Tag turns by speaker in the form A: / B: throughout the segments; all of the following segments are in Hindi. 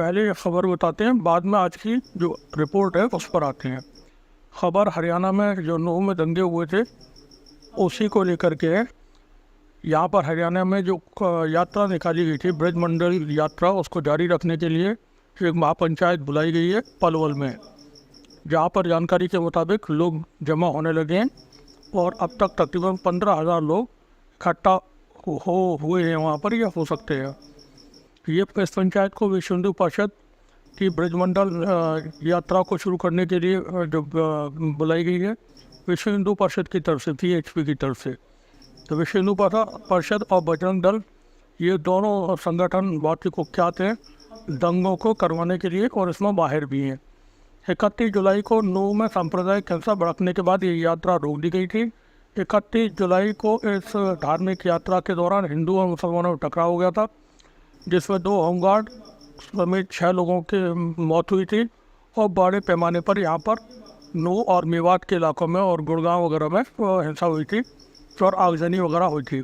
A: पहले ये खबर बताते हैं, बाद में आज की जो रिपोर्ट है उस पर आते हैं। खबर हरियाणा में जो नूह में दंगे हुए थे उसी को लेकर के है। यहाँ पर हरियाणा में जो यात्रा निकाली गई थी, ब्रजमंडल यात्रा, उसको जारी रखने के लिए एक महापंचायत बुलाई गई है पलवल में, जहाँ पर जानकारी के मुताबिक लोग जमा होने लगे हैं और अब तक तकरीबन 15,000 लोग इकट्ठा हुए हैं वहाँ पर, या हो सकते हैं। ये इस पंचायत को विश्व हिंदू परिषद की ब्रजमंडल यात्रा को शुरू करने के लिए जो बुलाई गई है विश्व हिंदू परिषद की तरफ से, VHP की तरफ से। तो विश्व हिंदू परिषद और बजरंग दल, ये दोनों संगठन बहुत ही कुख्यात हैं दंगों को करवाने के लिए, और इसमें माहिर भी हैं। 31 जुलाई को नूह में सांप्रदायिक हिंसा भड़कने के बाद ये यात्रा रोक दी गई थी। 31 जुलाई को इस धार्मिक यात्रा के दौरान हिंदू और मुसलमानों में टकराव हो गया था, जिसमें 2 होमगार्ड समेत 6 लोगों की मौत हुई थी और बड़े पैमाने पर यहाँ पर नूह और मेवात के इलाकों में और गुड़गांव वगैरह में हिंसा हुई थी और आगजनी वगैरह हुई थी।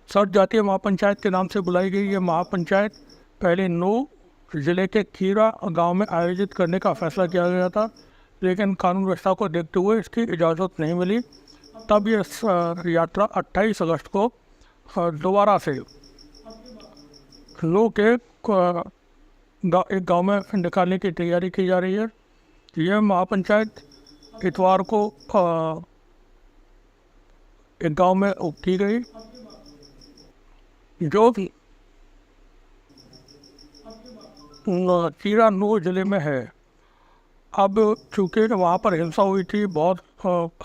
A: सर्व जातीय महापंचायत के नाम से बुलाई गई ये महापंचायत पहले नूह जिले के खीरा गांव में आयोजित करने का फैसला किया गया था, लेकिन कानून व्यवस्था को देखते हुए इसकी इजाज़त नहीं मिली। तब ये यात्रा 28 अगस्त को दोबारा से नूह के एक गांव में निकालने की तैयारी की जा रही है। यह महापंचायत इतवार को एक गांव में की गई, जो खीरा नूह जिले में है। अब चूँकि वहाँ पर हिंसा हुई थी बहुत,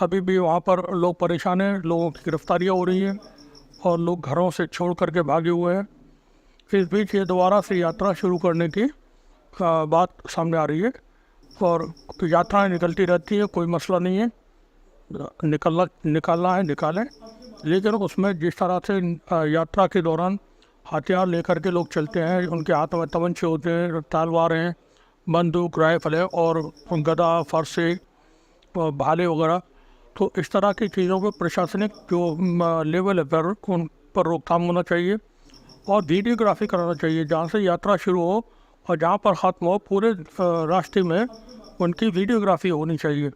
A: अभी भी वहाँ पर लोग परेशान हैं, लोगों की गिरफ्तारियाँ हो रही हैं और लोग घरों से छोड़ करके भागे हुए हैं। इस बीच ये दोबारा से यात्रा शुरू करने की बात सामने आ रही है, और यात्राएं निकलती रहती है, कोई मसला नहीं है, निकालना है निकालें, लेकिन उसमें जिस तरह से यात्रा के दौरान हथियार लेकर के लोग चलते हैं, उनके हाथ में तमंचे होते हैं, तलवार हैं, बंदूक, राइफल है और गदा, फरसे, भाले वगैरह, तो इस तरह की चीज़ों पर प्रशासनिक जो लेवल है पर उन पर रोकथाम होना चाहिए और वीडियोग्राफी कराना चाहिए। जहाँ से यात्रा शुरू हो और जहाँ पर ख़त्म हो, पूरे रास्ते में उनकी वीडियोग्राफी होनी चाहिए।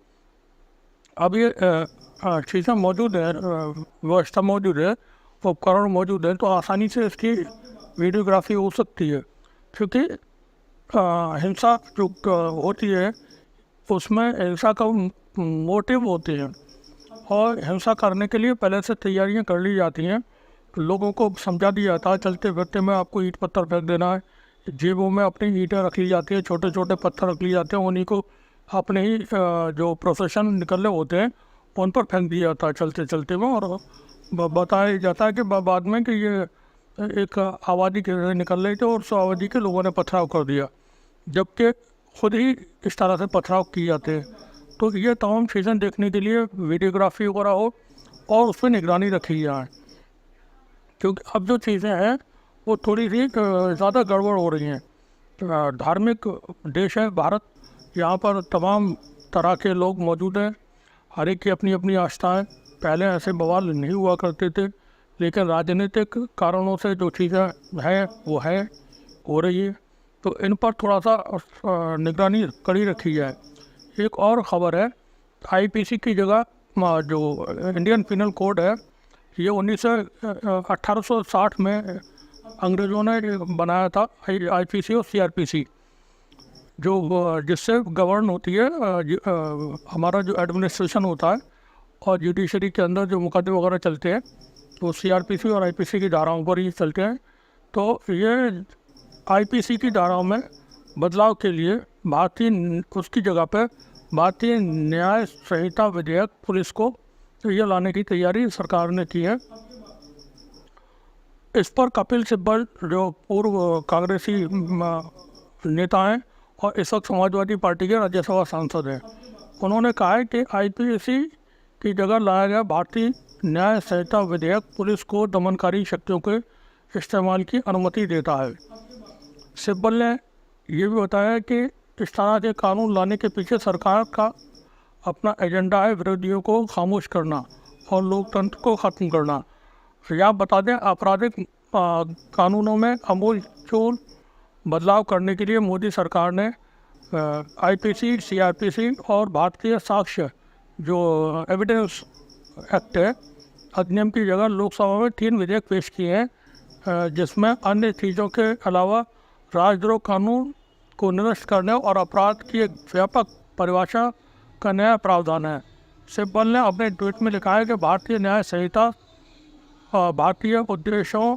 A: अब ये चीज़ें मौजूद है, व्यवस्था मौजूद है, उपकरण मौजूद है, तो आसानी से इसकी वीडियोग्राफी हो सकती है, क्योंकि हिंसा जो होती है उसमें हिंसा का मोटिव होते हैं और हिंसा करने के लिए पहले से तैयारियां कर ली जाती हैं। लोगों को समझा दिया जाता है चलते फिरते में आपको ईंट पत्थर फेंक देना है, जेबों में अपनी ईंटें रख ली जाती है, छोटे छोटे पत्थर रख लिए जाते हैं, उन्हीं को अपने ही जो प्रोसेशन निकलने होते हैं उन पर फेंक दिया जाता है चलते चलते में, और बताया जाता है कि बाद में कि ये एक आबादी के निकल रहे थे और उस आबादी के लोगों ने पथराव कर दिया, जबकि खुद ही इस तरह से पथराव किए जाते हैं। तो ये तमाम चीज़ें देखने के लिए वीडियोग्राफी वगैरह हो और उस पर निगरानी रखी जाए, क्योंकि अब जो चीज़ें हैं वो थोड़ी सी ज़्यादा गड़बड़ हो रही हैं। धार्मिक देश है भारत, यहाँ पर तमाम तरह के लोग मौजूद हैं, हर एक की अपनी अपनी आस्थाएँ। पहले ऐसे बवाल नहीं हुआ करते थे, लेकिन राजनीतिक कारणों से जो चीज़ें हैं वो है हो रही है, तो इन पर थोड़ा सा निगरानी कड़ी रखी जाए। एक और ख़बर है, IPC की जगह जो इंडियन पिनल कोड है, ये 1860 में अंग्रेज़ों ने बनाया था, IPC और CRPC, जो जिससे गवर्न होती है हमारा जो एडमिनिस्ट्रेशन होता है और जुडिशरी के अंदर जो मुकदमे वगैरह चलते हैं तो CRPC और IPC की धाराओं पर ही चलते हैं। तो ये IPC की धाराओं में बदलाव के लिए उसकी जगह पर भारतीय न्याय संहिता विधेयक पुलिस को ये लाने की तैयारी सरकार ने की है। इस पर कपिल सिब्बल जो पूर्व कांग्रेसी नेता हैं और इस वक्त समाजवादी पार्टी के राज्यसभा सांसद हैं, उन्होंने कहा है कि IPC की जगह लाया गया भारतीय न्याय संहिता विधेयक पुलिस को दमनकारी शक्तियों के इस्तेमाल की अनुमति देता है। सिब्बल ने यह भी बताया कि इस तरह के कानून लाने के पीछे सरकार का अपना एजेंडा है विरोधियों को खामोश करना और लोकतंत्र को ख़त्म करना। या बता दें, आपराधिक कानूनों में अमूल चूल बदलाव करने के लिए मोदी सरकार ने आईपीसी, सीआरपीसी और भारतीय साक्ष्य जो एविडेंस एक्ट है अधिनियम की जगह लोकसभा में 3 विधेयक पेश किए हैं, जिसमें अन्य चीज़ों के अलावा राजद्रोह कानून को निरस्त करने और अपराध की एक व्यापक परिभाषा का नया प्रावधान है। सिब्बल ने अपने ट्वीट में लिखा है कि भारतीय न्याय संहिता भारतीय उद्देश्यों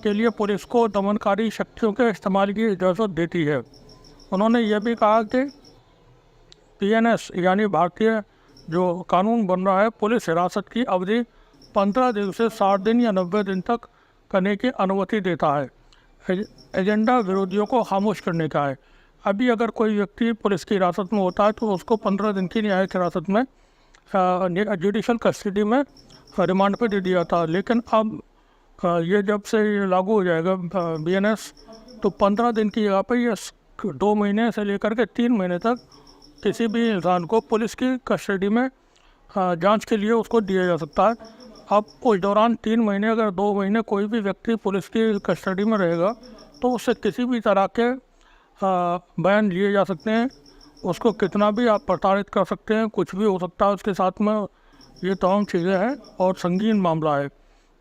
A: के लिए पुलिस को दमनकारी शक्तियों के इस्तेमाल की इजाज़त देती है। उन्होंने यह भी कहा कि पीएनएस यानी भारतीय जो कानून बन रहा है, पुलिस हिरासत की अवधि 15 दिन से 60 दिन या 90 दिन तक करने की अनुमति देता है। एजेंडा विरोधियों को खामोश करने का है। अभी अगर कोई व्यक्ति पुलिस की हिरासत में होता है तो उसको 15 दिन की न्यायिक हिरासत में जुडिशल कस्टडी में रिमांड पे दे दिया था, लेकिन अब ये जब से ये लागू हो जाएगा बीएनएस, तो 15 दिन की जगह पर ये 2 महीने से लेकर के 3 महीने तक किसी भी इंसान को पुलिस की कस्टडी में जांच के लिए उसको दिया जा सकता है। अब उस दौरान 3 महीने अगर 2 महीने कोई भी व्यक्ति पुलिस की कस्टडी में रहेगा तो उससे किसी भी तरह के बयान लिए जा सकते हैं, उसको कितना भी आप प्रताड़ित कर सकते हैं, कुछ भी हो सकता है उसके साथ में। ये तमाम चीज़ें हैं और संगीन मामला है।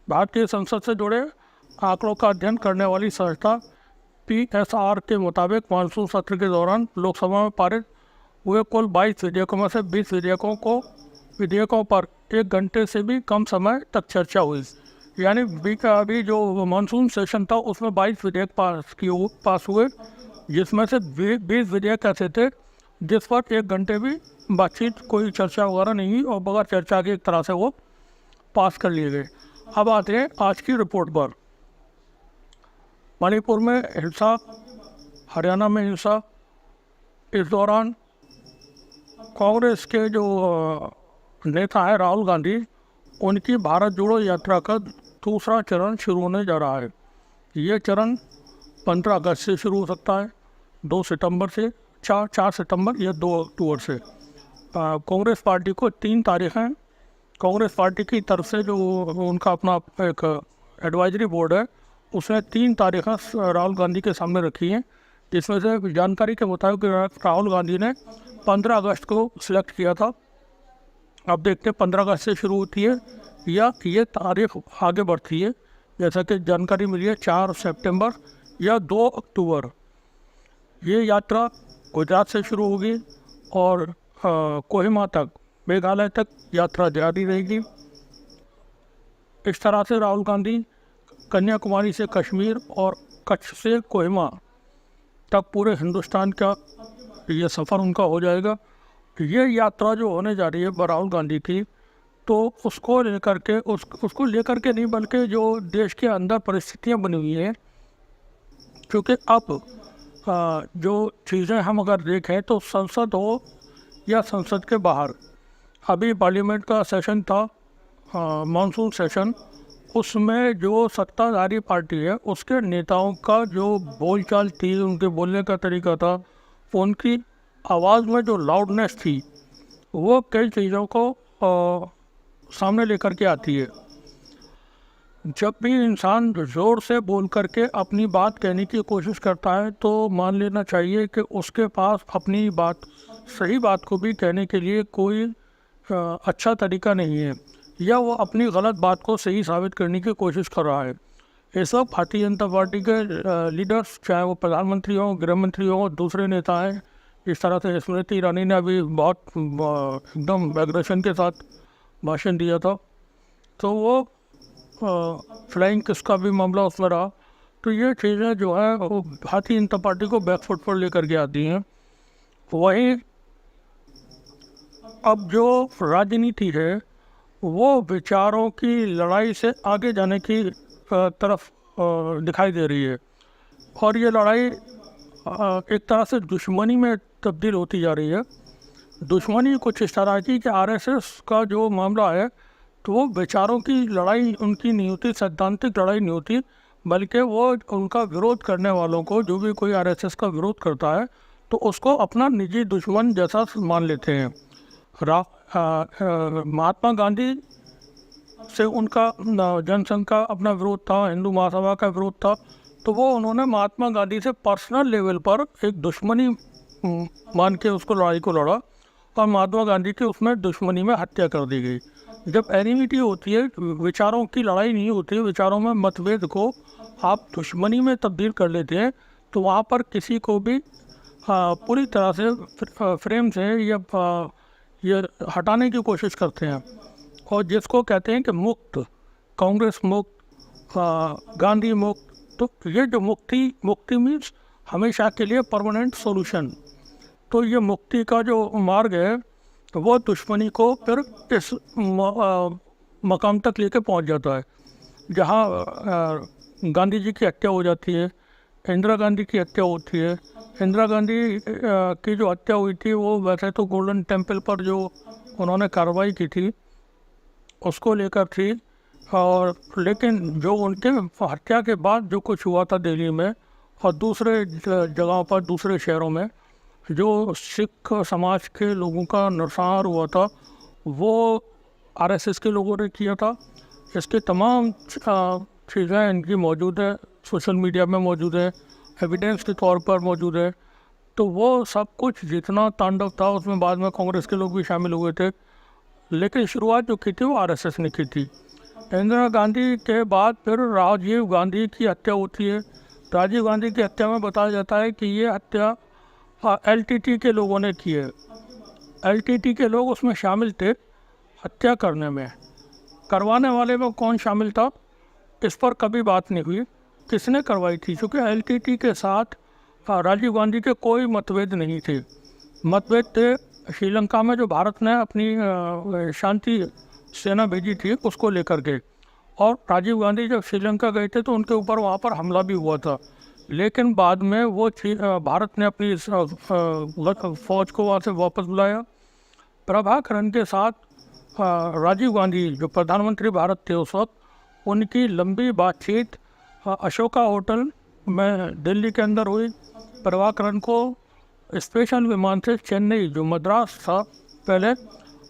A: भारतीय संसद से जुड़े आंकड़ों का अध्ययन करने वाली संस्था पीएसआर के मुताबिक मानसून सत्र के दौरान लोकसभा में पारित हुए कुल 22 विधेयकों में से 20 विधेयकों पर 1 घंटे से भी कम समय तक चर्चा हुई। यानी अभी जो मानसून सेशन था उसमें 22 विधेयक पास हुए, जिसमें से 20 विधेयक ऐसे थे जिस पर 1 घंटे भी बातचीत, कोई चर्चा वगैरह नहीं हुई और बगैर चर्चा के एक तरह से वो पास कर लिए गए। अब आते हैं आज की रिपोर्ट पर। मणिपुर में हिंसा, हरियाणा में हिंसा। इस दौरान कांग्रेस के जो नेता है राहुल गांधी, उनकी भारत जोड़ो यात्रा का दूसरा चरण शुरू होने जा रहा है। ये चरण 15 अगस्त से शुरू हो सकता है, 2 सितंबर से 4 सितंबर या 2 अक्टूबर से। कांग्रेस पार्टी को 3 तारीखें कांग्रेस पार्टी की तरफ से जो उनका अपना एक एडवाइजरी बोर्ड है उसने 3 तारीखें राहुल गांधी के सामने रखी हैं, जिसमें से जानकारी के मुताबिक राहुल गांधी ने 15 अगस्त को सिलेक्ट किया था। अब देखते हैं 15 अगस्त से शुरू होती है या ये तारीख आगे बढ़ती है। जैसा कि जानकारी मिली है 4 सितंबर या 2 अक्टूबर। ये यात्रा गुजरात से शुरू होगी और कोहिमा तक, मेघालय तक यात्रा जारी रहेगी। इस तरह से राहुल गांधी कन्याकुमारी से कश्मीर और कच्छ से कोहिमा तक पूरे हिंदुस्तान का ये सफ़र उनका हो जाएगा। ये यात्रा जो होने जा रही है राहुल गांधी की, तो उसको लेकर के नहीं बल्कि जो देश के अंदर परिस्थितियां बनी हुई हैं, क्योंकि अब जो चीज़ें हम अगर देखें तो संसद हो या संसद के बाहर, अभी पार्लियामेंट का सेशन था, मानसून सेशन, उसमें जो सत्ताधारी पार्टी है उसके नेताओं का जो बोलचाल थी, उनके बोलने का तरीका था, उनकी आवाज़ में जो लाउडनेस थी, वो कई चीज़ों को सामने लेकर के आती है। जब भी इंसान ज़ोर से बोल करके अपनी बात कहने की कोशिश करता है तो मान लेना चाहिए कि उसके पास अपनी बात, सही बात को भी कहने के लिए कोई अच्छा तरीका नहीं है, या वो अपनी गलत बात को सही साबित करने की कोशिश कर रहा है। इस वक्त भारतीय जनता पार्टी के लीडर्स, चाहे वो प्रधानमंत्री हों, गृह मंत्री हों, दूसरे नेता हैं, इस तरह से स्मृति ईरानी ने अभी बहुत एकदम एग्रेशन के साथ भाषण दिया था, तो वो फ्लाइंग किस का भी मामला उसमें रहा। तो ये चीज़ें जो है वो भारतीय जनता पार्टी को बैकफुट पर लेकर के आती हैं। वहीं अब जो राजनीति है वो विचारों की लड़ाई से आगे जाने की तरफ दिखाई दे रही है, और ये लड़ाई एक तरह से दुश्मनी में तब्दील होती जा रही है। दुश्मनी कुछ इस तरह की कि आरएसएस का जो मामला है तो वो विचारों की लड़ाई उनकी नहीं होती, सैद्धांतिक लड़ाई नहीं होती, बल्कि वो उनका विरोध करने वालों को, जो भी कोई आरएसएस का विरोध करता है तो उसको अपना निजी दुश्मन जैसा मान लेते हैं। महात्मा गांधी से उनका जनसंघ का अपना विरोध था, हिंदू महासभा का विरोध था, तो वो उन्होंने महात्मा गांधी से पर्सनल लेवल पर एक दुश्मनी मान के उसको लड़ाई को लड़ा और महात्मा गांधी की उसमें दुश्मनी में हत्या कर दी गई। जब एनिमिटी होती है, विचारों की लड़ाई नहीं होती, विचारों में मतभेद को आप दुश्मनी में तब्दील कर लेते हैं, तो वहाँ पर किसी को भी पूरी तरह से फ्रेम से ये हटाने की कोशिश करते हैं। और जिसको कहते हैं कि मुक्त, कांग्रेस मुक्त, गांधी मुक्त, तो ये जो मुक्ति मीन्स हमेशा के लिए परमानेंट सॉल्यूशन। तो ये मुक्ति का जो मार्ग है तो वो दुश्मनी को फिर इस मकाम तक लेके पहुंच जाता है जहां गांधी जी की हत्या हो जाती है, इंदिरा गांधी की हत्या होती है। इंदिरा गांधी की जो हत्या हुई थी वो वैसे तो गोल्डन टेम्पल पर जो उन्होंने कार्रवाई की थी उसको लेकर थी, और लेकिन जो उनके हत्या के बाद जो कुछ हुआ था दिल्ली में और दूसरे जगहों पर, दूसरे शहरों में जो सिख समाज के लोगों का नरसंहार हुआ था वो आरएसएस के लोगों ने किया था। इसके तमाम चीज़ें इनकी मौजूद है, सोशल मीडिया में मौजूद है, एविडेंस के तौर पर मौजूद है। तो वो सब कुछ जितना तांडव था उसमें बाद में कांग्रेस के लोग भी शामिल हुए थे, लेकिन शुरुआत जो की थी वो आरएसएस ने की थी। इंदिरा गांधी के बाद फिर राजीव गांधी की हत्या होती है। राजीव गांधी की हत्या में बताया जाता है कि ये हत्या एलटीटी के लोगों ने की है। एलटीटी के लोग उसमें शामिल थे हत्या करने में, करवाने वाले में कौन शामिल था इस पर कभी बात नहीं हुई, किसने करवाई थी, क्योंकि एलटीटी के साथ राजीव गांधी के कोई मतभेद नहीं थे। मतभेद थे श्रीलंका में जो भारत ने अपनी शांति सेना भेजी थी उसको लेकर के, और राजीव गांधी जब श्रीलंका गए थे तो उनके ऊपर वहाँ पर हमला भी हुआ था, लेकिन बाद में वो भारत ने अपनी फौज को वहाँ से वापस बुलाया। प्रभाकरन के साथ राजीव गांधी जो प्रधानमंत्री भारत थे उस वक्त, उनकी लंबी बातचीत अशोका होटल में दिल्ली के अंदर हुई। प्रभाकरन को स्पेशल विमान से चेन्नई, जो मद्रास था पहले,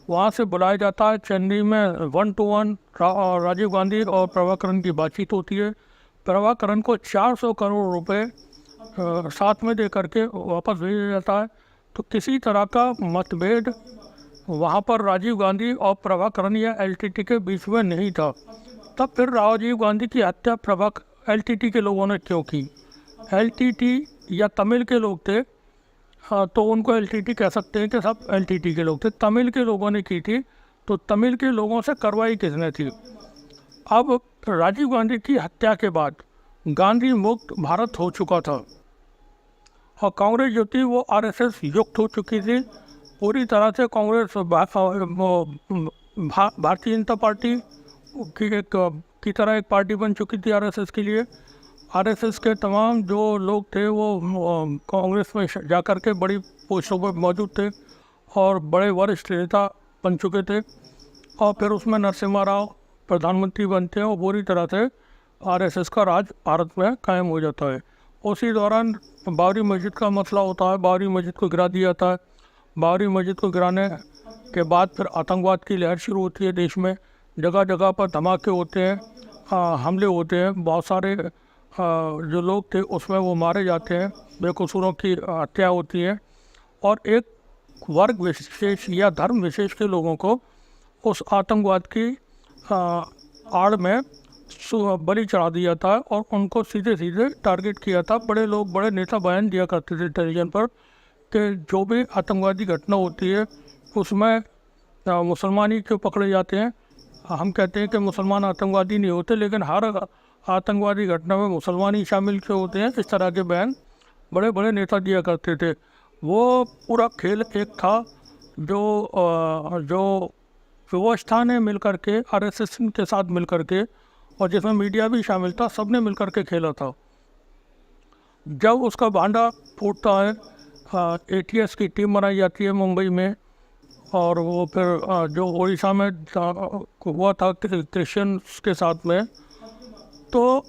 A: वहाँ से बुलाया जाता है। चेन्नई में 1-to-1 राजीव गांधी और प्रभाकरन की बातचीत होती है। प्रभाकरन को 400 करोड़ रुपए साथ में दे करके वापस भेजा जाता है। तो किसी तरह का मतभेद वहाँ पर राजीव गांधी और प्रभाकरन या एलटीटी के बीच में नहीं था। तब फिर राजीव गांधी की हत्या एलटीटी के लोगों ने क्यों की? एलटीटी या तमिल के लोग थे, हाँ, तो उनको एलटीटी कह सकते हैं कि सब एलटीटी के लोग थे। तमिल के लोगों ने की थी, तो तमिल के लोगों से कार्रवाई किसने थी? अब राजीव गांधी की हत्या के बाद गांधी मुक्त भारत हो चुका था और कांग्रेस जो थी वो आरएसएस युक्त हो चुकी थी पूरी तरह से। कांग्रेस भारतीय जनता पार्टी की तरह एक पार्टी बन चुकी थी आरएसएस के लिए। आरएसएस के तमाम जो लोग थे वो कांग्रेस में जाकर के बड़ी पोस्टों पर मौजूद थे और बड़े वरिष्ठ नेता बन चुके थे, और फिर उसमें नरसिम्हा राव प्रधानमंत्री बनते हैं और पूरी तरह से आरएसएस का राज भारत में कायम हो जाता है। उसी दौरान बाबरी मस्जिद का मसला होता है, बाबरी मस्जिद को गिरा दिया जाता है। बाबरी मस्जिद को गिराने के बाद फिर आतंकवाद की लहर शुरू होती है देश में। जगह जगह पर धमाके होते हैं, हमले होते हैं, बहुत सारे जो लोग थे उसमें वो मारे जाते हैं, बेकसूरों की हत्या होती है, और एक वर्ग विशेष या धर्म विशेष के लोगों को उस आतंकवाद की आड़ में बलि चढ़ा दिया था और उनको सीधे सीधे टारगेट किया था। बड़े लोग, बड़े नेता बयान दिया करते थे टेलीविजन पर कि जो भी आतंकवादी घटना होती है उसमें मुसलमान ही क्यों पकड़े जाते हैं। हम कहते हैं कि मुसलमान आतंकवादी नहीं होते, लेकिन हर आतंकवादी घटना में मुसलमान ही शामिल क्यों होते हैं, इस तरह के बयान बड़े बड़े नेता दिया करते थे। वो पूरा खेल एक था जो व्यवस्था ने मिल कर के, आरएसएस के साथ मिल कर के, और जिसमें मीडिया भी शामिल था, सब ने मिल कर के खेला था। जब उसका भांडा फूटता है, एटीएस की टीम बनाई जाती है मुंबई में, और वो फिर जो उड़ीसा में हुआ था क्रिश्चियंस के साथ में, तो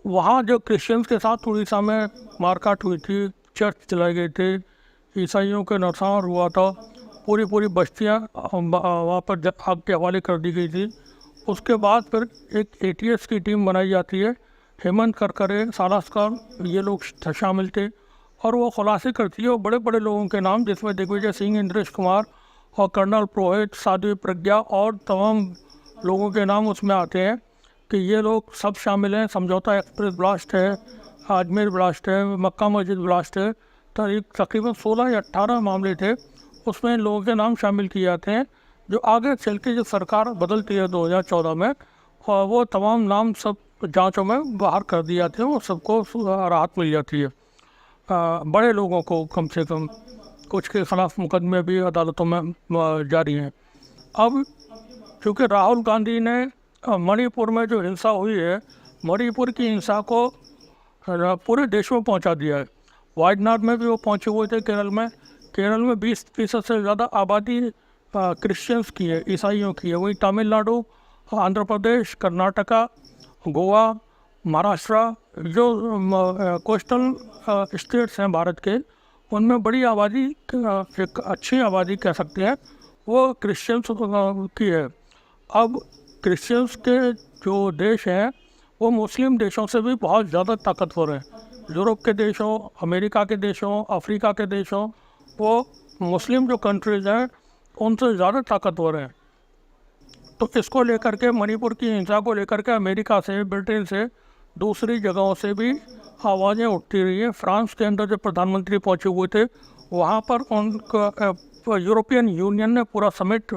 A: वहाँ जो क्रिश्चियंस के साथ उड़ीसा में मारकाट हुई थी, चर्च चलाए गए थे, ईसाइयों के नरसंहार हुआ था, पूरी बस्तियाँ वहाँ पर आग के हवाले कर दी गई थी। उसके बाद फिर एक एटीएस की टीम बनाई जाती है हेमंत करकरे, सालास्कर, ये लोग शामिल थे। और वो खुलासे करती है और बड़े बड़े लोगों के नाम, जिसमें दिग्विजय सिंह, इंद्रेश कुमार और कर्नल पुरोहित, साध्वी प्रज्ञा और तमाम लोगों के नाम उसमें आते हैं कि ये लोग सब शामिल हैं। समझौता एक्सप्रेस ब्लास्ट है, अजमेर ब्लास्ट है, मक्का मस्जिद ब्लास्ट है, तकरीबन 16 या 18 मामले थे, उसमें लोगों के नाम शामिल किए जाते हैं। जो आगे चल के जो सरकार बदलती है 2014 में, और वो तमाम नाम सब जांचों में बाहर कर दिए जाते हैं, वो सबको राहत मिल जाती है। बड़े लोगों को कम से कम, कुछ के खिलाफ मुकदमे भी अदालतों में जारी हैं। अब चूँकि राहुल गांधी ने मणिपुर में जो हिंसा हुई है, मणिपुर की हिंसा को पूरे देश में पहुंचा दिया है। वायनाड में भी वो पहुंचे हुए थे। केरल में 20% से ज़्यादा आबादी क्रिश्चियंस की है, ईसाइयों की है। वहीं तमिलनाडु, आंध्र प्रदेश, कर्नाटका, गोवा, महाराष्ट्र, जो कोस्टल स्टेट्स हैं भारत के, उनमें बड़ी आबादी, एक अच्छी आबादी कह सकते हैं, वो क्रिश्चियंस की है। अब क्रिश्चियंस के जो देश हैं वो मुस्लिम देशों से भी बहुत ज़्यादा ताकतवर हैं। यूरोप के देशों, अमेरिका के देशों, अफ्रीका के देशों, वो मुस्लिम जो कंट्रीज़ हैं उनसे ज़्यादा ताकतवर हैं। तो इसको लेकर के, मणिपुर की हिंसा को लेकर के अमेरिका से, ब्रिटेन से, दूसरी जगहों से भी आवाज़ें उठती रही हैं। फ्रांस के अंदर जो प्रधानमंत्री पहुंचे हुए थे, वहाँ पर उनका यूरोपियन यूनियन ने पूरा समिट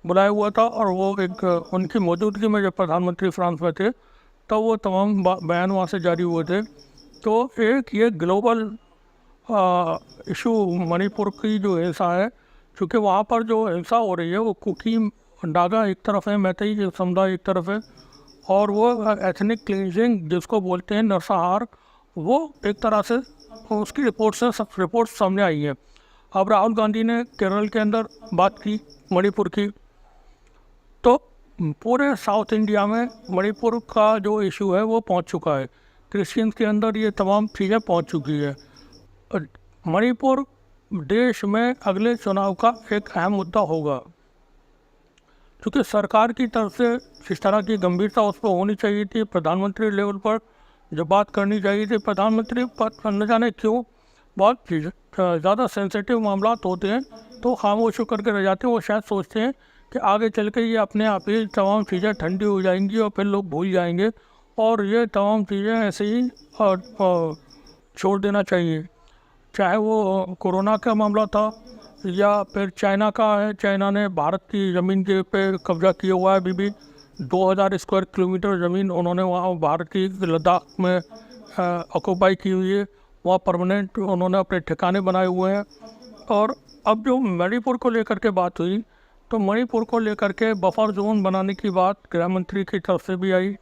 A: बुलाया हुआ था, और वो एक उनकी मौजूदगी में जब प्रधानमंत्री फ्रांस में थे, तब वो तमाम बयान वहाँ से जारी हुए थे। तो एक ये ग्लोबल इशू मणिपुर की जो हिंसा है, क्योंकि वहाँ पर जो हिंसा हो रही है वो कुकी, नागा एक तरफ है, मैतेई समुदाय एक तरफ है, और वो एथनिक क्लींजिंग जिसको बोलते हैं, नरसंहार, वो एक तरह से उसकी रिपोर्ट सामने आई है। अब राहुल गांधी ने केरल के अंदर बात की मणिपुर की, तो पूरे साउथ इंडिया में मणिपुर का जो इशू है वो पहुंच चुका है। क्रिश्चियंस के अंदर ये तमाम चीज़ें पहुंच चुकी है। मणिपुर देश में अगले चुनाव का एक अहम मुद्दा होगा, क्योंकि सरकार की तरफ से जिस तरह की गंभीरता उस पर होनी चाहिए थी, प्रधानमंत्री लेवल पर जो बात करनी चाहिए थी, प्रधानमंत्री पद न जाने क्यों बहुत ज़्यादा सेंसिटिव मामला होते हैं तो खामोश होकर के रह जाते हैं। वो शायद सोचते हैं कि आगे चल के ये अपने आप ही तमाम चीज़ें ठंडी हो जाएंगी और फिर लोग भूल जाएंगे, और ये तमाम चीज़ें ऐसे ही छोड़ देना चाहिए। चाहे वो कोरोना का मामला था या फिर चाइना का है, चाइना ने भारत की ज़मीन के पे कब्जा किया हुआ है। अभी भी 2000 स्क्वायर किलोमीटर ज़मीन उन्होंने वहाँ भारत की लद्दाख में ऑक्यूपाई की हुई है, वहाँ परमानेंट उन्होंने अपने ठिकाने बनाए हुए हैं। और अब जो मणिपुर को लेकर के बात हुई, तो मणिपुर को लेकर के बफर जोन बनाने की बात गृह मंत्री की तरफ से भी आई,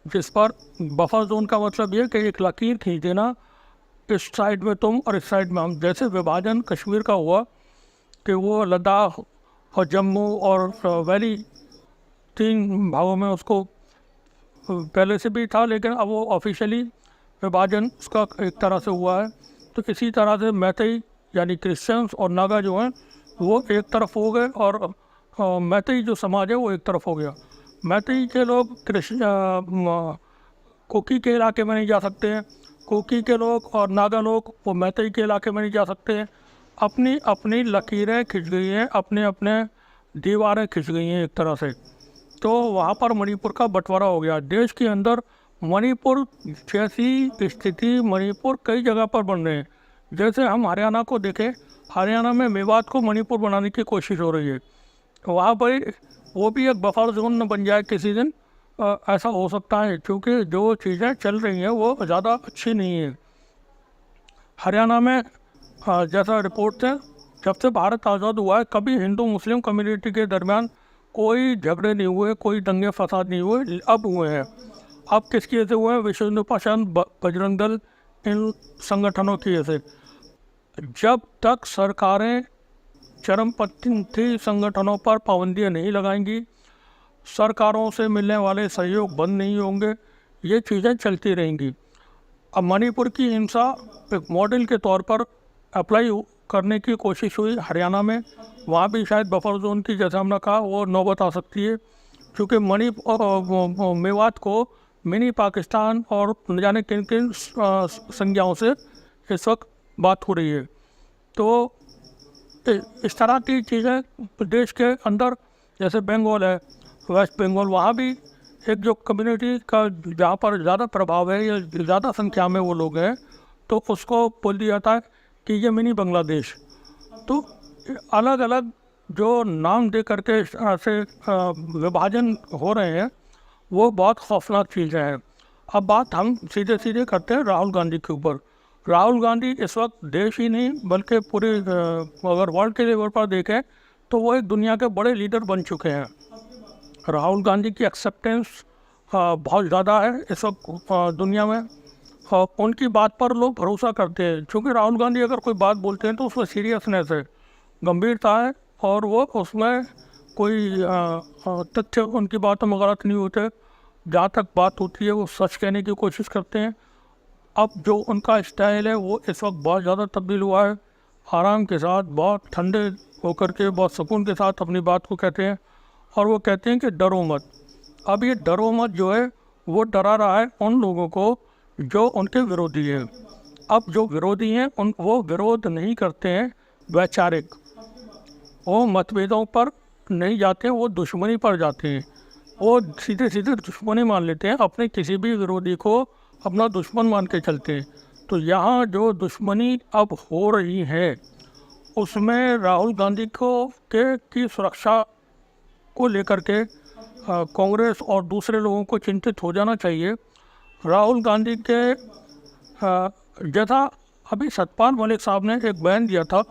A: जिस पर बफर जोन का मतलब ये कि एक लकीर खींच देना, इस साइड में तुम और इस साइड में हम। जैसे विभाजन कश्मीर का हुआ कि वो लद्दाख और जम्मू और वैली 3 भागों में उसको पहले से भी था, लेकिन अब वो ऑफिशियली विभाजन उसका एक तरह से हुआ है। तो इसी तरह से मैतेई यानी क्रिश्चियंस और नागा जो हैं वो एक तरफ हो गए, और मैतेई जो समाज है वो एक तरफ हो गया। मैतेई के लोग कुकी के इलाके में नहीं जा सकते हैं, कुकी के लोग और नागा लोग वो मैतेई के इलाके में नहीं जा सकते हैं। अपनी अपनी लकीरें खिंच गई हैं, अपने अपने दीवारें खिंच गई हैं एक तरह से। तो वहाँ पर मणिपुर का बंटवारा हो गया। देश के अंदर मणिपुर जैसी स्थिति मणिपुर कई जगह पर बन रहे हैं। जैसे हम हरियाणा को देखें, हरियाणा में मेवात को मणिपुर बनाने की कोशिश हो रही है। वहाँ पर वो भी एक बफर जोन बन जाए किसी दिन, ऐसा हो सकता है, क्योंकि जो चीज़ें चल रही हैं वो ज़्यादा अच्छी नहीं है। हरियाणा में जैसा रिपोर्ट है, जब से भारत आज़ाद हुआ है कभी हिंदू मुस्लिम कम्युनिटी के दरमियान कोई झगड़े नहीं हुए, कोई दंगे फसाद नहीं हुए। अब हुए हैं। अब किसकी वजह से हुए हैं? विश्व हिंदू परिषद, बजरंग दल, इन संगठनों की वजह से। जब तक सरकारें चरमपंथी संगठनों पर पाबंदियां नहीं लगाएंगी, सरकारों से मिलने वाले सहयोग बंद नहीं होंगे, ये चीज़ें चलती रहेंगी। अब मणिपुर की हिंसा एक मॉडल के तौर पर अप्लाई करने की कोशिश हुई हरियाणा में। वहाँ भी शायद बफर जोन की, जैसा हमने कहा, वो नौबत आ सकती है, क्योंकि मेवात को मिनी पाकिस्तान और न जाने किन किन संज्ञाओं से इस वक्त बात हो रही है। तो इस तरह की चीज़ें देश के अंदर, जैसे बंगाल है, वेस्ट बंगाल, वहाँ भी एक जो कम्युनिटी का जहाँ पर ज़्यादा प्रभाव है या ज़्यादा संख्या में वो लोग हैं, तो उसको बोल दिया जाता है कि ये मिनी बांग्लादेश। तो अलग अलग जो नाम दे करके इस तरह से विभाजन हो रहे हैं, वो बहुत खौफनाक चीज़ें हैं। अब बात हम सीधे सीधे करते हैं राहुल गांधी के ऊपर। राहुल गांधी इस वक्त देश ही नहीं बल्कि पूरे अगर वर्ल्ड के लेवल पर देखें तो वो एक दुनिया के बड़े लीडर बन चुके हैं। राहुल गांधी की एक्सेप्टेंस बहुत ज़्यादा है इस वक्त दुनिया में। उनकी बात पर लोग भरोसा करते हैं, क्योंकि राहुल गांधी अगर कोई बात बोलते हैं तो उसमें सीरियसनेस है, गंभीरता है, और वो उसमें कोई तथ्य उनकी बातों में गलत नहीं होते। जहाँ तक बात होती है वो सच कहने की कोशिश करते हैं। अब जो उनका स्टाइल है वो इस वक्त बहुत ज़्यादा तब्दील हुआ है। आराम के साथ, बहुत ठंडे होकर के, बहुत सुकून के साथ अपनी बात को कहते हैं, और वो कहते हैं कि डरो मत। अब ये डरो मत जो है वो डरा रहा है उन लोगों को जो उनके विरोधी हैं। अब जो विरोधी हैं वो विरोध नहीं करते हैं वैचारिक, वो मतभेदों पर नहीं जाते हैं, वो दुश्मनी पर जाते हैं। वो सीधे सीधे दुश्मनी मान लेते हैं, अपने किसी भी विरोधी को अपना दुश्मन मान के चलते हैं। तो यहाँ जो दुश्मनी अब हो रही है उसमें राहुल गांधी की सुरक्षा को लेकर के कांग्रेस और दूसरे लोगों को चिंतित हो जाना चाहिए। राहुल गांधी के जैसा अभी सतपाल मलिक साहब ने एक बयान दिया था,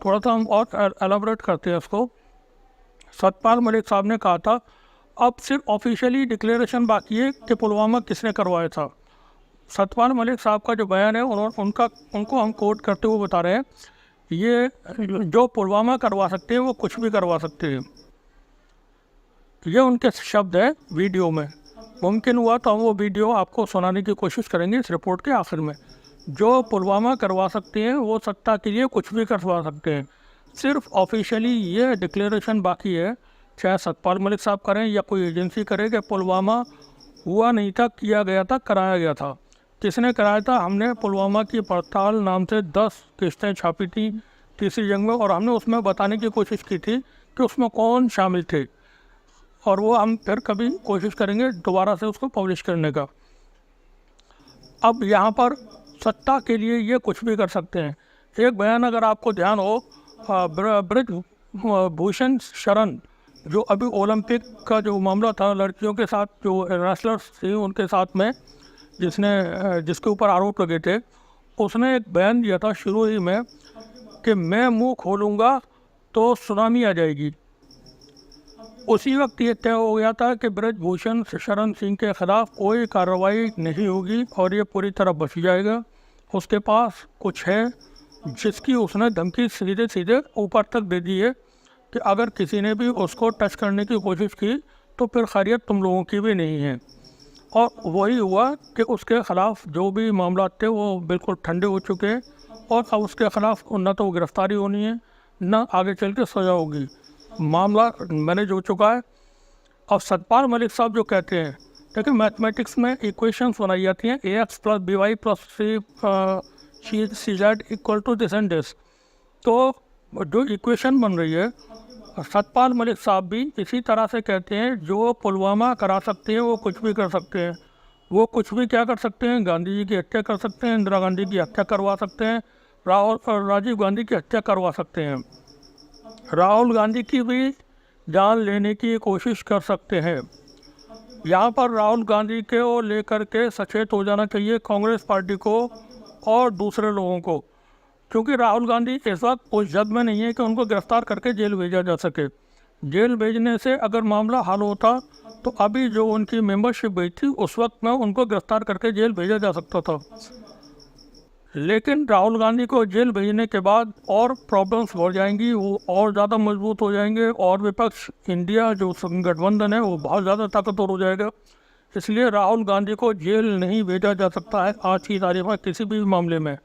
A: थोड़ा सा हम और एलाबोरेट करते हैं उसको। सतपाल मलिक साहब ने कहा था अब सिर्फ ऑफिशियली डिक्लेरेशन बाकी है कि पुलवामा किसने करवाया था। सतपाल मलिक साहब का जो बयान है उनको हम कोट करते हुए बता रहे हैं, ये जो पुलवामा करवा सकते हैं वो कुछ भी करवा सकते हैं। ये उनके शब्द है वीडियो में। मुमकिन हुआ तो हम वो वीडियो आपको सुनाने की कोशिश करेंगे इस रिपोर्ट के आखिर में। जो पुलवामा करवा सकते हैं वो सत्ता के लिए कुछ भी करवा सकते हैं। सिर्फ ऑफिशियली ये डिक्लेरेशन बाकी है, चाहे सतपाल मलिक साहब करें या कोई एजेंसी करे, कि पुलवामा हुआ नहीं था, किया गया था, कराया गया था। किसने कराया था? हमने पुलवामा की पड़ताल नाम से 10 किस्तें छापी थी तीसरी जंग में, और हमने उसमें बताने की कोशिश की थी कि उसमें कौन शामिल थे, और वो हम फिर कभी कोशिश करेंगे दोबारा से उसको पब्लिश करने का। अब यहाँ पर सत्ता के लिए ये कुछ भी कर सकते हैं। एक बयान अगर आपको ध्यान हो, ब्रजभूषण शरण, जो अभी ओलंपिक का जो मामला था लड़कियों के साथ, जो रेसलर्स थी उनके साथ में, जिसके ऊपर आरोप लगे थे, उसने एक बयान दिया था शुरू ही में कि मैं मुंह खोलूँगा तो सुनामी आ जाएगी। उसी वक्त ये तय हो गया था कि ब्रजभूषण शरण सिंह के ख़िलाफ़ कोई कार्रवाई नहीं होगी और ये पूरी तरह बच जाएगा। उसके पास कुछ है जिसकी उसने धमकी सीधे सीधे ऊपर तक दे दी है कि अगर किसी ने भी उसको टच करने की कोशिश की तो फिर खैरियत तुम लोगों की भी नहीं है। और वही हुआ कि उसके ख़िलाफ़ जो भी मामला थे वो बिल्कुल ठंडे हो चुके हैं, और अब उसके ख़िलाफ़ न तो गिरफ्तारी होनी है न आगे चल के सज़ा होगी। मामला मैनेज हो चुका है। अब सतपाल मलिक साहब जो कहते हैं, देखिए मैथमेटिक्स में इक्वेशंस बनाई जाती हैं, AX + BY + CZ equal to this and this. तो जो इक्वेशन बन रही है, सतपाल मलिक साहब भी इसी तरह से कहते हैं, जो पुलवामा करा सकते हैं वो कुछ भी कर सकते हैं। वो कुछ भी क्या कर सकते हैं? गांधी जी की हत्या कर सकते हैं, इंदिरा गांधी की हत्या करवा सकते हैं, राजीव गांधी की हत्या करवा सकते हैं, राहुल गांधी की भी जान लेने की कोशिश कर सकते हैं। यहाँ पर राहुल गांधी को लेकर के सचेत हो जाना चाहिए कांग्रेस पार्टी को और दूसरे लोगों को, क्योंकि राहुल गांधी इस वक्त उस जग में नहीं है कि उनको गिरफ्तार करके जेल भेजा जा सके। जेल भेजने से अगर मामला हल होता तो अभी जो उनकी मेंबरशिप गई थी उस वक्त में उनको गिरफ्तार करके जेल भेजा जा सकता था। लेकिन राहुल गांधी को जेल भेजने के बाद और प्रॉब्लम्स बढ़ जाएंगी, वो और ज़्यादा मजबूत हो जाएंगे, और विपक्ष इंडिया जो गठबंधन है वो बहुत ज़्यादा ताकतवर हो जाएगा। इसलिए राहुल गांधी को जेल नहीं भेजा जा सकता है आज की तारीख में। किसी भी मामले में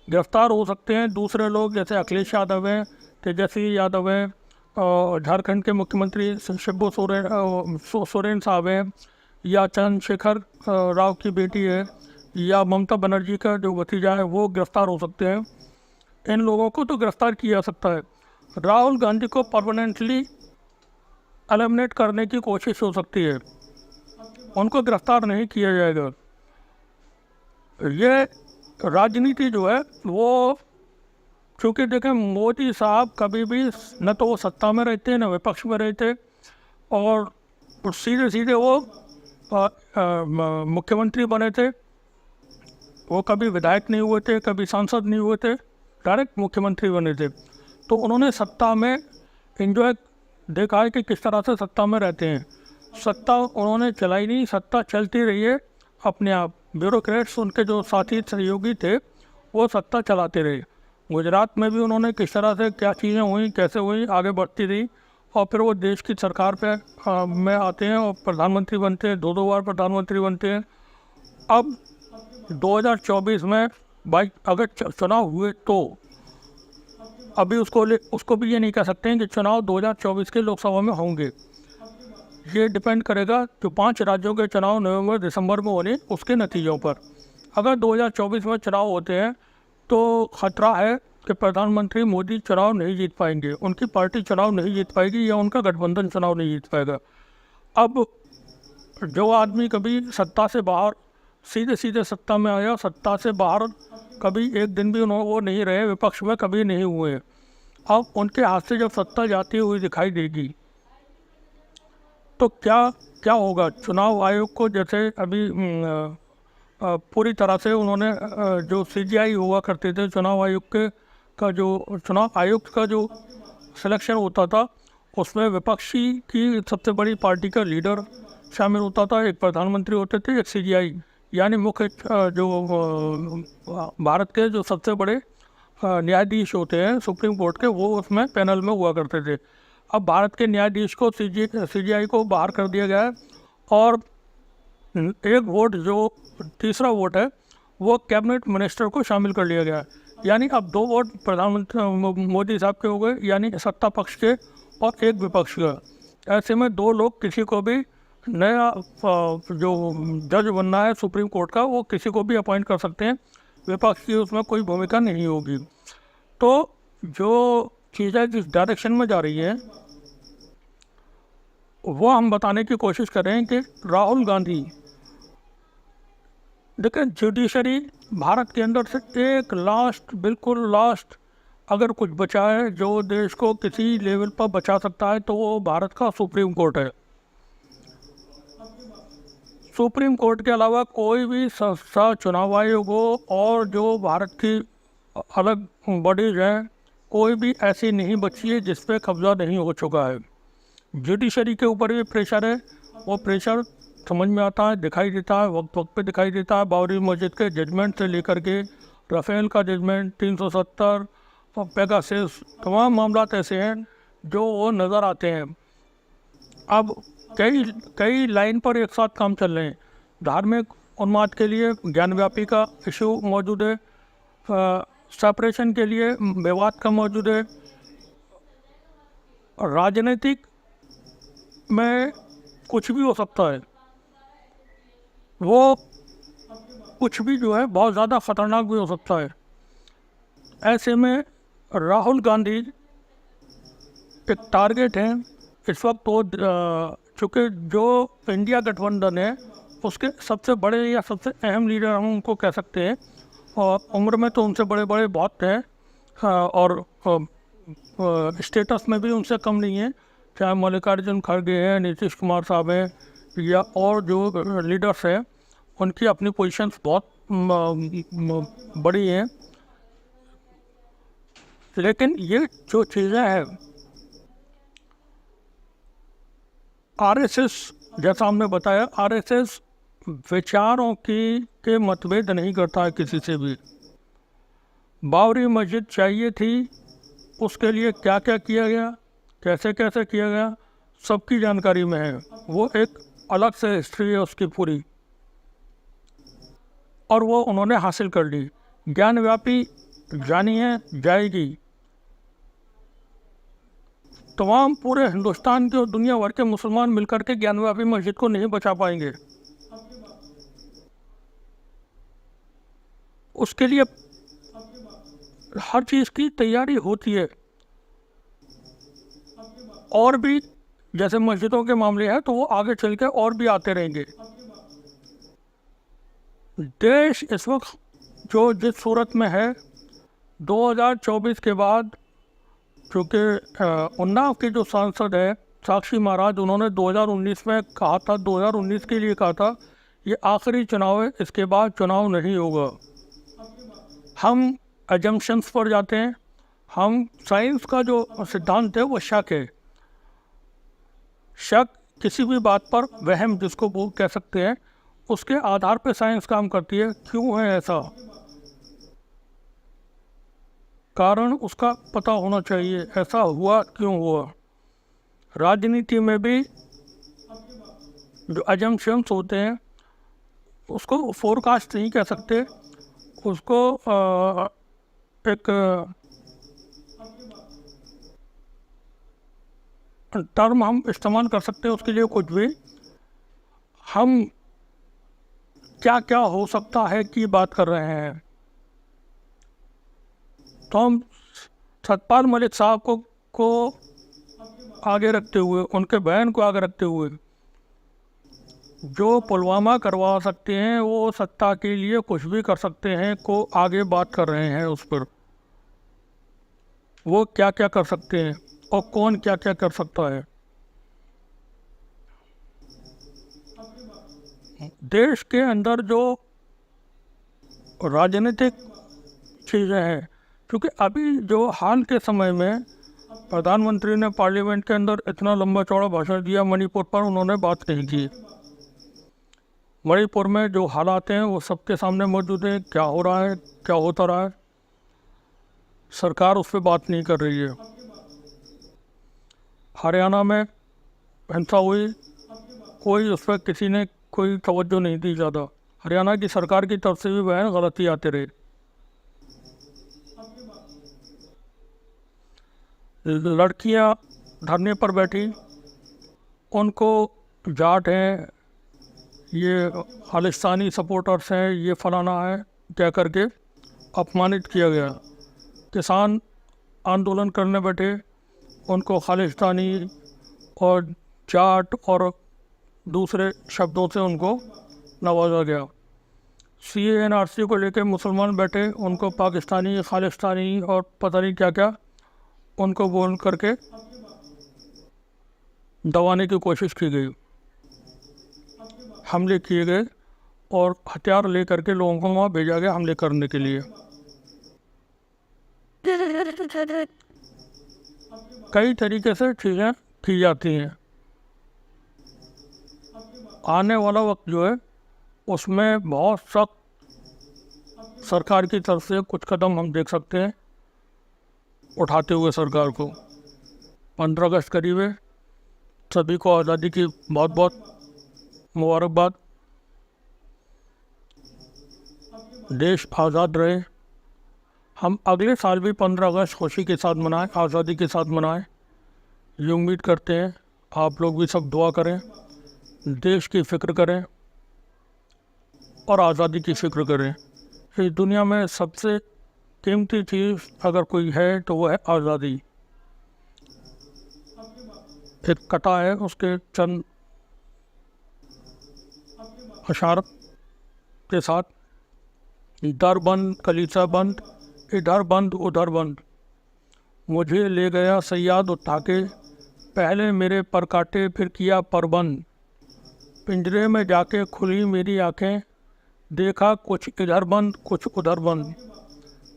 A: गिरफ्तार हो सकते हैं दूसरे लोग, जैसे अखिलेश यादव हैं, तेजस्वी यादव हैं, झारखंड के मुख्यमंत्री शिबू सोरेन साहब हैं, या चंद्रशेखर राव की बेटी है, या ममता बनर्जी का जो भतीजा है वो गिरफ्तार हो सकते हैं। इन लोगों को तो गिरफ्तार किया जा सकता है। राहुल गांधी को परमानेंटली एलिमिनेट करने की कोशिश हो सकती है, उनको गिरफ्तार नहीं किया जाएगा। ये राजनीति जो है वो, क्योंकि देखें मोदी साहब कभी भी न तो वो सत्ता में रहते न विपक्ष में रहते, और सीधे सीधे वो मुख्यमंत्री बने थे। वो कभी विधायक नहीं हुए थे, कभी सांसद नहीं हुए थे, डायरेक्ट मुख्यमंत्री बने थे। तो उन्होंने सत्ता में एंजॉय देखा है कि किस तरह से सत्ता में रहते हैं। सत्ता उन्होंने चलाई नहीं, सत्ता चलती रही है अपने आप। ब्यूरोक्रेट्स, उनके जो साथी सहयोगी थे, वो सत्ता चलाते रहे। गुजरात में भी उन्होंने किस तरह से क्या चीज़ें हुई, कैसे हुई, आगे बढ़ती रही, और फिर वो देश की सरकार पे में आते हैं और प्रधानमंत्री बनते हैं, 2 बार प्रधानमंत्री बनते हैं। अब 2024 में अगर चुनाव हुए तो अभी उसको भी ये नहीं कह सकते हैं कि चुनाव 2024 के लोकसभा में होंगे। ये डिपेंड करेगा जो 5 राज्यों के चुनाव नवंबर दिसंबर में होने उसके नतीजों पर। अगर 2024 में चुनाव होते हैं तो खतरा है कि प्रधानमंत्री मोदी चुनाव नहीं जीत पाएंगे, उनकी पार्टी चुनाव नहीं जीत पाएगी, या उनका गठबंधन चुनाव नहीं जीत पाएगा। अब जो आदमी कभी सत्ता से बाहर सीधे सीधे सत्ता में आया, सत्ता से बाहर कभी एक दिन भी वो नहीं रहे, विपक्ष में कभी नहीं हुए, अब उनके हाथ से जब सत्ता जाती हुई दिखाई देगी तो क्या होगा। चुनाव आयोग को जैसे अभी पूरी तरह से उन्होंने जो CGI हुआ करते थे, चुनाव आयोग का जो चुनाव आयुक्त का जो सिलेक्शन होता था, उसमें विपक्षी की सबसे बड़ी पार्टी का लीडर शामिल होता था, एक प्रधानमंत्री होते थे, एक CGI यानी मुख्य जो भारत के जो सबसे बड़े न्यायाधीश होते हैं सुप्रीम कोर्ट के, वो उसमें पैनल में हुआ करते थे। अब भारत के न्यायाधीश को CGI को बाहर कर दिया गया है, और एक वोट जो तीसरा वोट है वो कैबिनेट मिनिस्टर को शामिल कर लिया गया है। यानी अब 2 वोट प्रधानमंत्री मोदी साहब के हो गए, यानी सत्ता पक्ष के और एक विपक्ष का। ऐसे में 2 लोग किसी को भी नया जो जज बनना है सुप्रीम कोर्ट का, वो किसी को भी अपॉइंट कर सकते हैं, विपक्ष की उसमें कोई भूमिका नहीं होगी। तो जो चीज़ें जिस डायरेक्शन में जा रही है वो हम बताने की कोशिश करें कि राहुल गांधी, देखिए जुडिशरी भारत के अंदर से एक बिल्कुल लास्ट अगर कुछ बचा है जो देश को किसी लेवल पर बचा सकता है तो वो भारत का सुप्रीम कोर्ट है। सुप्रीम कोर्ट के अलावा कोई भी संस्था, चुनाव आयोग हो और जो भारत की अलग बॉडीज हैं, कोई भी ऐसी नहीं बची है जिस पे कब्जा नहीं हो चुका है। जुडिशरी के ऊपर भी प्रेशर है, वो प्रेशर समझ में आता है, दिखाई देता है, वक्त वक्त पे दिखाई देता है। बाबरी मस्जिद के जजमेंट से लेकर के राफेल का जजमेंट, 370 और पेगासस, तमाम मामला ऐसे हैं जो वो नज़र आते हैं। अब कई लाइन पर एक साथ काम चल रहे हैं। धार्मिक उन्माद के लिए ज्ञानव्यापी का इशू मौजूद है, सेपरेशन के लिए विवाद का मौजूद है, राजनीतिक में कुछ भी हो सकता है, वो कुछ भी जो है बहुत ज़्यादा ख़तरनाक भी हो सकता है। ऐसे में राहुल गांधी एक टारगेट है इस वक्त। तो चूँकि जो इंडिया गठबंधन है उसके सबसे बड़े या सबसे अहम लीडर हम उनको कह सकते हैं, और उम्र में तो उनसे बड़े बड़े बहुत हैं, और स्टेटस में भी उनसे कम नहीं है, चाहे मल्लिकार्जुन खड़गे हैं, नीतीश कुमार साहब हैं, या और जो लीडर्स हैं, उनकी अपनी पोजीशंस बहुत बड़ी हैं। लेकिन ये जो चीज़ें हैं, RSS जैसा हमने बताया, RSS विचारों के मतभेद नहीं करता है किसी से भी। बाबरी मस्जिद चाहिए थी, उसके लिए क्या क्या किया गया, कैसे कैसे किया गया, सबकी जानकारी में है। वो एक अलग से हिस्ट्री है उसकी पूरी, और वो उन्होंने हासिल कर ली। ज्ञानव्यापी जानी है, जाएगी। तमाम पूरे हिंदुस्तान के और दुनिया भर के मुसलमान मिलकर के ज्ञानव्यापी मस्जिद को नहीं बचा पाएंगे। उसके लिए हर चीज़ की तैयारी होती है। और भी जैसे मस्जिदों के मामले हैं तो वो आगे चल के और भी आते रहेंगे। देश इस वक्त जो जिस सूरत में है, 2024 के बाद, क्योंकि उन्नाव के जो सांसद है साक्षी महाराज, उन्होंने 2019 में कहा था, 2019 के लिए कहा था ये आखिरी चुनाव है, इसके बाद चुनाव नहीं होगा। हम एजम्पशंस पर जाते हैं, हम साइंस का जो सिद्धांत है वो शक है। शक किसी भी बात पर, वहम जिसको वो कह सकते हैं, उसके आधार पर साइंस काम करती है। क्यों है ऐसा? कारण उसका पता होना चाहिए, ऐसा हुआ क्यों हुआ। राजनीति में भी जो अजम्पशंस होते हैं उसको फोरकास्ट नहीं कह सकते, उसको एक टर्म हम इस्तेमाल कर सकते हैं उसके लिए, कुछ भी। हम क्या क्या हो सकता है की बात कर रहे हैं। तो हम सतपाल मलिक साहब को आगे रखते हुए, उनके बयान को आगे रखते हुए, जो पुलवामा करवा सकते हैं वो सत्ता के लिए कुछ भी कर सकते हैं, को आगे बात कर रहे हैं उस पर। वो क्या क्या कर सकते हैं और कौन क्या क्या कर सकता है। देश के अंदर जो राजनीतिक चीज़ें हैं, क्योंकि अभी जो हाल के समय में प्रधानमंत्री ने पार्लियामेंट के अंदर इतना लंबा चौड़ा भाषण दिया, मणिपुर पर उन्होंने बात नहीं की। मणिपुर में जो हालात हैं वो सबके सामने मौजूद है, क्या हो रहा है, क्या होता रहा है, सरकार उस पर बात नहीं कर रही है। हरियाणा में हिंसा हुई, कोई उस पर किसी ने कोई तवज्जो नहीं दी ज़्यादा। हरियाणा की सरकार की तरफ से भी बयान गलती आते रहे। लड़कियां धरने पर बैठी, उनको जाट हैं, ये खालिस्तानी सपोर्टर्स हैं, ये फलाना है कह करके अपमानित किया गया। किसान आंदोलन करने बैठे, उनको खालिस्तानी और जाट और दूसरे शब्दों से उनको नवाजा गया। CANRC को लेकर मुसलमान बैठे, उनको पाकिस्तानी, खालिस्तानी और पता नहीं क्या क्या उनको बोल करके दबाने की कोशिश की गई। हमले किए गए और हथियार ले करके लोगों को वहाँ भेजा गया हमले करने के लिए। कई तरीके से चीज़ें की जाती हैं। आने वाला वक्त जो है उसमें बहुत सख्त सरकार की तरफ से कुछ कदम हम देख सकते हैं उठाते हुए सरकार को। 15 अगस्त करीब है, सभी को आज़ादी की बहुत बहुत मुबारकबाद। देश आज़ाद रहे। हम अगले साल भी 15 अगस्त खुशी के साथ मनाएं, आज़ादी के साथ मनाएं, ये उम्मीद करते हैं। आप लोग भी सब दुआ करें, देश की फ़िक्र करें और आज़ादी की फ़िक्र करें। इस दुनिया में सबसे कीमती चीज़ अगर कोई है तो वो है आज़ादी। एक कटा है, उसके चंद अशार के साथ, दर बंद कलीसा बंद, इधर बंद उधर बंद, मुझे ले गया सयाद उठा के, पहले मेरे पर काटे फिर किया परबंद, पिंजरे में जाके खुली मेरी आंखें, देखा कुछ इधर बंद कुछ उधर बंद,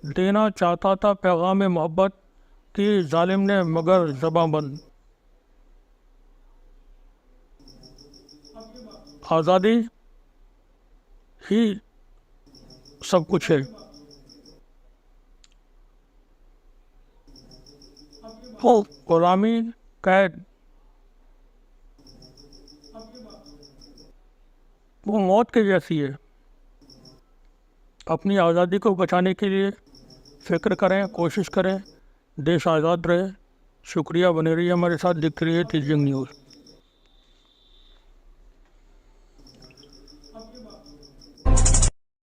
A: देना चाहता था पैगाम मोहब्बत की जालिम ने मगर ज़बां बंद। आज़ादी ही सब कुछ है। तो गुलामी, कैद, वो मौत के जैसी है। अपनी आज़ादी को बचाने के लिए फ़िक्र करें, कोशिश करें, देश आज़ाद रहे। शुक्रिया, बने रहिए हमारे साथ, देखते रहिए तेजंग न्यूज़।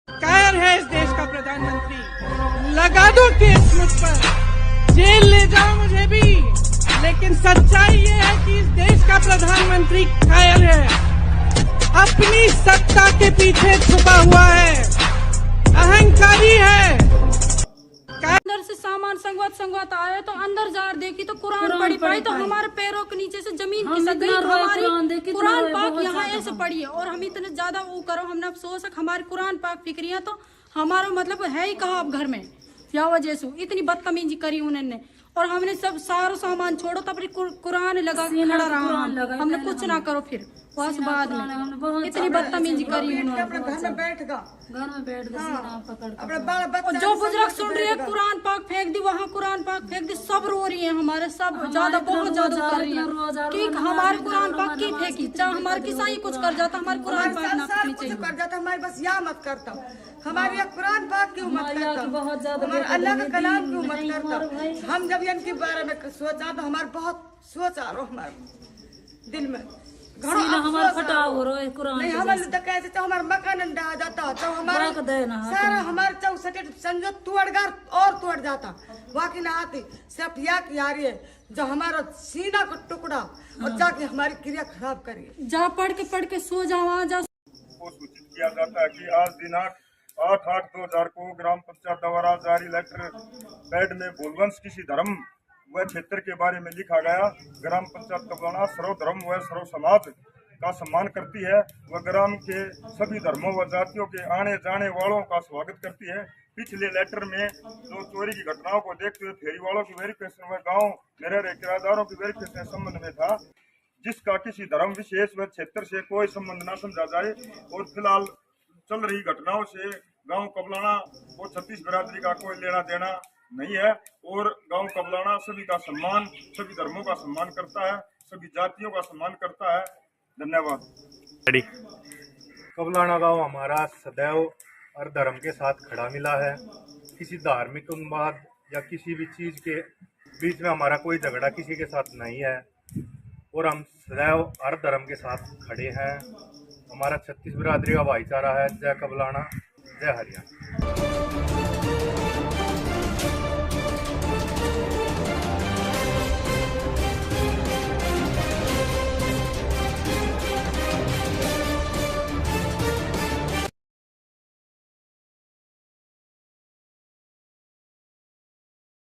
B: कायर है इस देश का प्रधानमंत्री। लगा दो केस मुझ पर, जेल ले जाओ मुझे भी, लेकिन सच्चाई ये है कि इस देश का प्रधानमंत्री कायर है, अपनी सत्ता के पीछे छुपा हुआ है, अहंकारी है।
C: अंदर से सामान संगवात आया तो अंदर जा देखी तो कुरान पड़ी तो हमारे पैरों के नीचे से जमीन खिसक गई। हमारी कुरान पाक यहाँ ऐसे पड़ी है और हम इतने ज्यादा वो करो, हमने अफसोस है हमारी कुरान पाक फिक्रियां तो हमारा मतलब है ही कहा अब घर में, या वजह से इतनी बदतमीजी करी उन्होंने। और हमने सब सारा सामान छोड़ो तो अपनी कुरान लगा खड़ा रहा, हमने कुछ ना करो फिर बस बाद में इतनी बदतमीजी करी उन्होंने।
D: घर में बैठ गया
C: और जो बुजुर्ग सुन रही है कुरान पाक फेंक दी, वहाँ कुरान पाक फेंक दी, सब रो रही है हमारे, सब ज्यादा बहुत ज्यादा कर रही है कि हमारे कुरान पाक की फेंकी, चाहे हमारे किसा ही कुछ कर जाता हमारे कुरान पाक ना फेंकनी चाहिए।
D: कर जाता हमारे बस या मत करता, हमारे कुरान पाक क्यों मत करता, हमारे अल्लाह का कलाम क्यों मत करता। हम जब इनके बारे में सोचा तो हमारे बहुत सोच आ रहा हमारे दिल में,
C: हमारा फटा हो रहा है कुरान
D: नहीं हमारे तो कैसे तो हमारा मकान डा जाता तो हमारा सारा हमारे 64 संजो तोड़गार और तोड़ जाता, वाकई ना आती सिर्फ या की आ रही है जो हमारा सीना को टुकड़ा और जाके हमारी क्रिया खराब करिए।
C: जा पढ़ के सो जाओ जा।
E: सूचित किया जाता है कि आज दिनांक 8/8/2000 को ग्राम पंचायत द्वारा जारी लेटर पैड में भूलवंश किसी धर्म व क्षेत्र के बारे में लिखा गया। ग्राम पंचायत कबलाना सर्व धर्म व सर्व समाज का सम्मान करती है व ग्राम के सभी धर्मों व जातियों के आने जाने वालों का स्वागत करती है। पिछले लेटर में जो चोरी की घटनाओं को देखते हुए फेरी वालों की वेरिफिकेशन व गाँव में रह रहे किराएदारों की वेरिफिकेशन संबंध में था, जिसका किसी धर्म विशेष व क्षेत्र से कोई संबंध न समझा जाए और फिलहाल चल रही घटनाओं से गांव कबलाना और छत्तीस बिरादरी का कोई लेना देना नहीं है और गांव कबलाना सभी का सम्मान, सभी धर्मों का सम्मान करता है, सभी जातियों का सम्मान करता है। धन्यवाद।
F: कबलाना गांव हमारा सदैव हर धर्म के साथ खड़ा मिला है। किसी धार्मिक उन्माद या किसी भी चीज के बीच में हमारा कोई झगड़ा किसी के साथ नहीं है और हम सदैव हर धर्म के साथ खड़े हैं। हमारा 36 बिरादरी का भाईचारा है। जय कबलाना, जय हरियाणा।